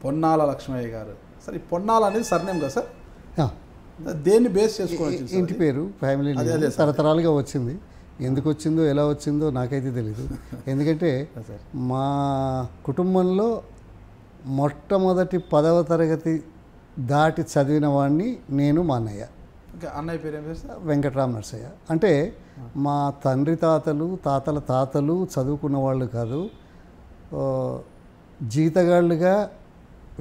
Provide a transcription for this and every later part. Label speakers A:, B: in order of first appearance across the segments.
A: పొన్నాల లక్ష్మయ్య గారు. సార్ ఈ పొన్నాల అనేది సర్నేమ్ కదా సార్? దేన్ని బేస్ చేసుకోవచ్చు?
B: ఇంటి పేరు, ఫ్యామిలీ తరతరాలుగా వచ్చింది. ఎందుకు వచ్చిందో ఎలా వచ్చిందో నాకైతే తెలీదు. ఎందుకంటే మా కుటుంబంలో మొట్టమొదటి 10వ తరగతి దాటి చదివిన వాడిని నేను, మా అన్నయ్య.
A: అన్నయ్య పేరు ఏం పేరు సార్?
B: వెంకటరామ నరసయ్య. అంటే మా తండ్రి తాతలు, తాతల తాతలు చదువుకున్న వాళ్ళు కాదు, జీతగాళ్ళుగా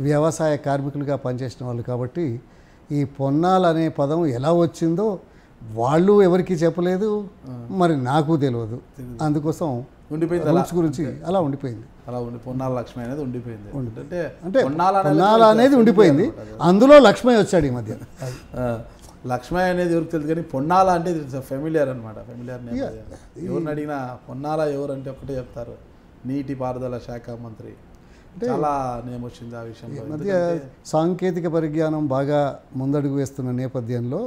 B: వ్యవసాయ కార్మికులుగా పనిచేసిన వాళ్ళు. కాబట్టి ఈ పొన్నాలు అనే పదం ఎలా వచ్చిందో వాళ్ళు ఎవరికి చెప్పలేదు, మరి నాకు తెలియదు. అందుకోసం
A: ఉండిపోయింది
B: గురించి అలా ఉండిపోయింది.
A: అలా పొన్నాల లక్ష్మయ్య అనేది ఉండిపోయింది.
B: అంటే పొన్నాల అనేది ఉండిపోయింది, అందులో లక్ష్మయ్య వచ్చాడు ఈ మధ్య.
A: లక్ష్మయ్య అనేది ఎవరికి తెలుసు, కానీ పొన్నాల అంటే ఫెమిలియర్ అనమాట. Familiar name. ఎవరిని అడిగినా పొన్నాల ఎవరు అంటే ఒకటే చెప్తారు, నీటి పారుదల శాఖ మంత్రి. చాలా నేమ్ వచ్చింది ఆ విషయంలో.
B: మధ్య సాంకేతిక పరిజ్ఞానం బాగా ముందడుగు వేస్తున్న నేపథ్యంలో,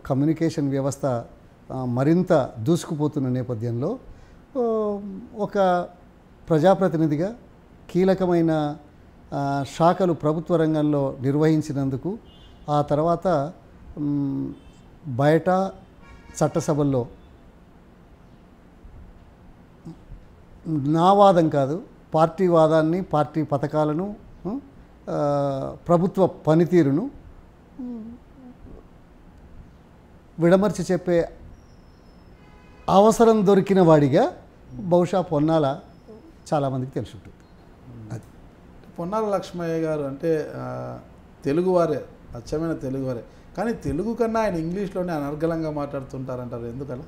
B: కమ్యూనికేషన్ వ్యవస్థ మరింత దూసుకుపోతున్న నేపథ్యంలో, ఒక ప్రజాప్రతినిధిగా కీలకమైన శాఖలు ప్రభుత్వ రంగంలో నిర్వహించినందుకు, ఆ తర్వాత బయట చట్టసభల్లో నా వాదం కాదు, పార్టీ వాదాన్ని, పార్టీ పథకాలను, ప్రభుత్వ పనితీరును విడమర్చి చెప్పే అవసరం దొరికిన వాడిగా బహుశా పొన్నాల చాలామందికి తెలిసి ఉంటుంది. అది
A: పొన్నాల లక్ష్మయ్య గారు అంటే తెలుగువారే, అచ్చమైన తెలుగువారే. కానీ తెలుగు కన్నా ఆయన ఇంగ్లీష్లోనే అనర్గళంగా మాట్లాడుతుంటారంటారు, ఎందుకలా?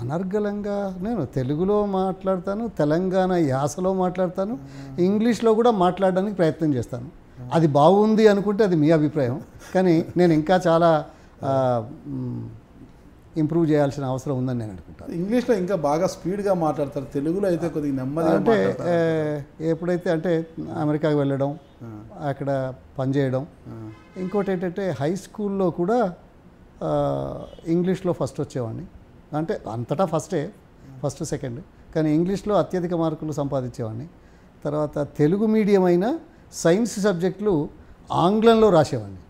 B: అనర్గళంగా నేను తెలుగులో మాట్లాడతాను, తెలంగాణ యాసలో మాట్లాడతాను, ఇంగ్లీష్లో కూడా మాట్లాడడానికి ప్రయత్నం చేస్తాను. అది బాగుంది అనుకుంటే అది మీ అభిప్రాయం, కానీ నేను ఇంకా చాలా ఇంప్రూవ్ చేయాల్సిన అవసరం ఉందని నేను అనుకుంటాను.
A: ఇంగ్లీష్లో ఇంకా బాగా స్పీడ్గా మాట్లాడతారు, తెలుగులో అయితే కొద్దిగా నెమ్మదిగా.
B: అంటే ఎప్పుడైతే అంటే అమెరికాకి వెళ్ళడం, అక్కడ పనిచేయడం. ఇంకోటి ఏంటంటే హై స్కూల్లో కూడా ఇంగ్లీష్లో ఫస్ట్ వచ్చేవాడిని. అంటే అంతటా ఫస్ట్ సెకండ్, కానీ ఇంగ్లీష్లో అత్యధిక మార్కులు సంపాదించేవాడిని. తర్వాత తెలుగు మీడియం అయిన సైన్స్ సబ్జెక్టులు ఆంగ్లంలో రాసేవాడిని.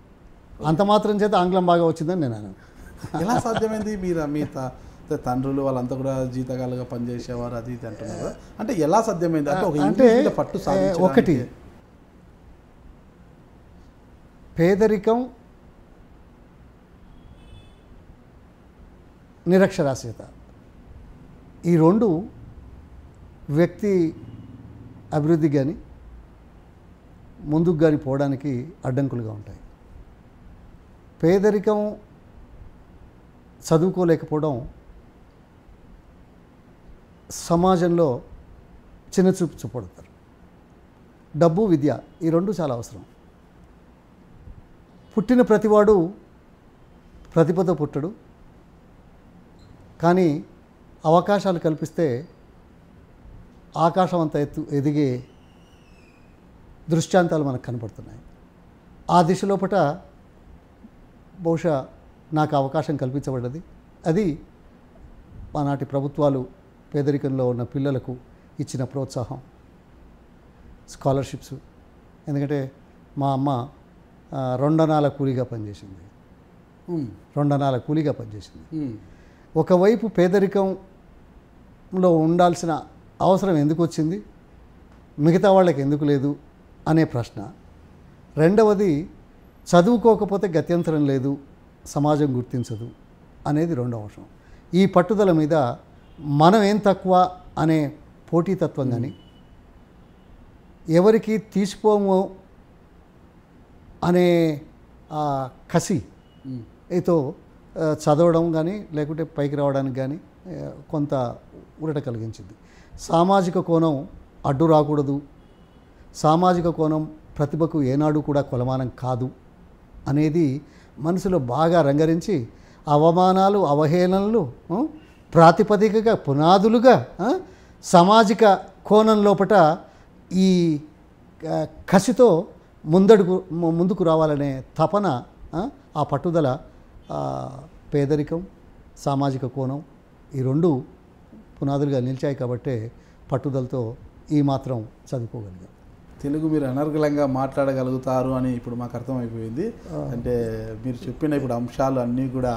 B: అంత మాత్రం చేత ఆంగ్లం బాగా వచ్చిందని నేను అన్నాను.
A: ఎలా సాధ్యమైంది? మీ తండ్రులు వాళ్ళంతా కూడా జీతగాలుగా పనిచేసేవారు, అది ఇది అంటున్నారు. అంటే ఎలా సాధ్యమైంది? అంటే పట్టు
B: ఒకటి పేదరికం, నిరక్షరాస్యత, ఈ రెండు వ్యక్తి అభివృద్ధి కానీ ముందుకు కానీ పోవడానికి అడ్డంకులుగా ఉంటాయి. పేదరికం, చదువుకోలేకపోవడం సమాజంలో చిన్నచూపు చూపడతారు. డబ్బు, విద్య, ఈ రెండు చాలా అవసరం. పుట్టిన ప్రతివాడు ప్రతిభతో పుట్టడు, కానీ అవకాశాలు కల్పిస్తే ఆకాశం అంత ఎదిగే దృష్టాంతాలు మనకు కనపడుతున్నాయి. ఆ దిశలోపట బహుశా నాకు అవకాశం కల్పించబడ్డది. అది ఆనాటి ప్రభుత్వాలు పేదరికంలో ఉన్న పిల్లలకు ఇచ్చిన ప్రోత్సాహం, స్కాలర్షిప్స్. ఎందుకంటే మా అమ్మ 2 అణాల కూలీగా పనిచేసింది. 2 అణాల కూలీగా పనిచేసింది. ఒకవైపు పేదరికంలో ఉండాల్సిన అవసరం ఎందుకు వచ్చింది, మిగతా వాళ్ళకి ఎందుకు లేదు అనే ప్రశ్న. రెండవది, చదువుకోకపోతే గత్యంతరం లేదు, సమాజం గుర్తించదు అనేది రెండవ అంశం. ఈ పట్టుదల మీద మనం ఏం తక్కువ అనే పోటీతత్వం కానీ, ఎవరికి తీసిపోము అనే కసితో చదవడం కానీ, లేకుంటే పైకి రావడానికి కానీ కొంత ఊరట కలిగించింది. సామాజిక కోణం అడ్డు రాకూడదు, సామాజిక కోణం ప్రతిభకు ఏనాడు కూడా కొలమానం కాదు అనేది మనసులో బాగా రంగరించి, అవమానాలు, అవహేళనలు ప్రాతిపదికగా, పునాదులుగా సామాజిక కోణం లోపట ఈ కసితో ముందుకు రావాలనే తపన, ఆ పట్టుదల పేదరికం, సామాజిక కోణం ఈ రెండు పునాదులుగా నిలిచాయి కాబట్టే పట్టుదలతో ఈ మాత్రం చదువుకోగలిగాం.
A: తెలుగు మీరు అనర్గళంగా మాట్లాడగలుగుతారు అని ఇప్పుడు మాకు అర్థమైపోయింది. అంటే మీరు చెప్పిన ఇప్పుడు అంశాలు అన్నీ కూడా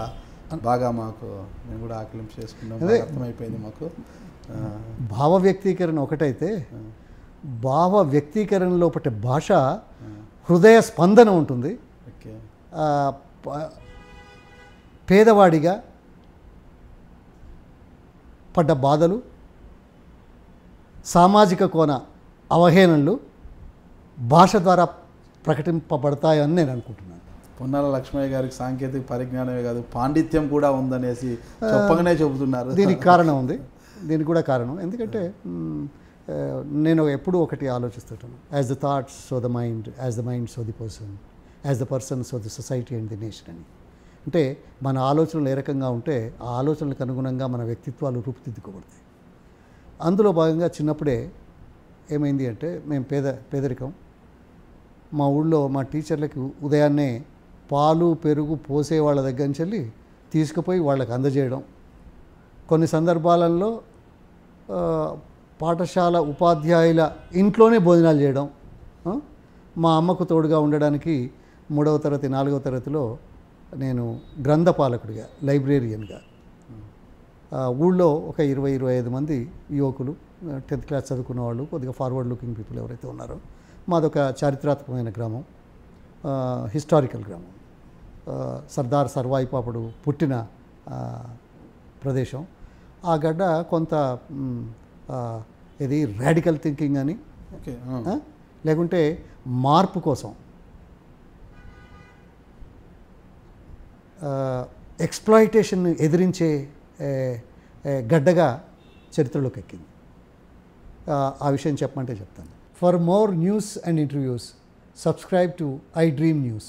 A: బాగా మేము కూడా ఆకలింపు చేసుకున్నాం, అర్థమైపోయింది మాకు.
B: భావ వ్యక్తీకరణ ఒకటైతే భావ వ్యక్తీకరణ లోపటి భాష హృదయ స్పందన ఉంటుంది.
A: ఓకే.
B: పేదవాడిగా పడ్డ బాధలు, సామాజిక కోణ అవహేళనలు భాష ద్వారా ప్రకటింపబడతాయని నేను అనుకుంటున్నాను.
A: పొన్నాల లక్ష్మయ్య గారికి సాంకేతిక పరిజ్ఞానమే కాదు పాండిత్యం కూడా ఉందనేసి చెప్పగానే చెబుతున్నారు.
B: దీనికి కారణం ఉంది, దీనికి కూడా కారణం. ఎందుకంటే నేను ఎప్పుడూ ఒకటి ఆలోచిస్తుంటాను, as the thoughts so the mind, as the mind so the person, as the person so the society and the nation అని. అంటే మన ఆలోచనలు ఏ రకంగా ఉంటే ఆ ఆలోచనలకు అనుగుణంగా మన వ్యక్తిత్వాలు రూపుదిద్దుకోబడతాయి. అందులో భాగంగా చిన్నప్పుడే ఏమైంది అంటే, మేము పేదరికం, మా ఊళ్ళో మా టీచర్లకి ఉదయాన్నే పాలు పెరుగు పోసే వాళ్ళ దగ్గర నుంచి వెళ్ళి తీసుకుపోయి వాళ్ళకి అందజేయడం, కొన్ని సందర్భాలలో పాఠశాల ఉపాధ్యాయుల ఇంట్లోనే భోజనాలు చేయడం, మా అమ్మకు తోడుగా ఉండడానికి 3వ తరగతి 4వ తరగతిలో నేను గ్రంథపాలకుడిగా, లైబ్రేరియన్గా ఊళ్ళో ఒక 20-25 మంది యువకులు 10th క్లాస్ చదువుకున్న వాళ్ళు, కొద్దిగా ఫార్వర్డ్ లుకింగ్ పీపుల్ ఎవరైతే ఉన్నారో, మాదొక చారిత్రాత్మకమైన గ్రామం, హిస్టారికల్ గ్రామం, సర్దార్ సర్వాయి పాపడు పుట్టిన ప్రదేశం. ఆ గడ్డ కొంత ఇది రాడికల్ థింకింగ్ అని, లేకుంటే మార్పు కోసం ఎక్స్‌ప్లాయిటేషన్ ఎదిరించే గడ్డగా చరిత్రలోకి ఎక్కింది. ఆ విషయం చెప్పమంటే చెప్తాను. For more news and interviews subscribe to I dream news.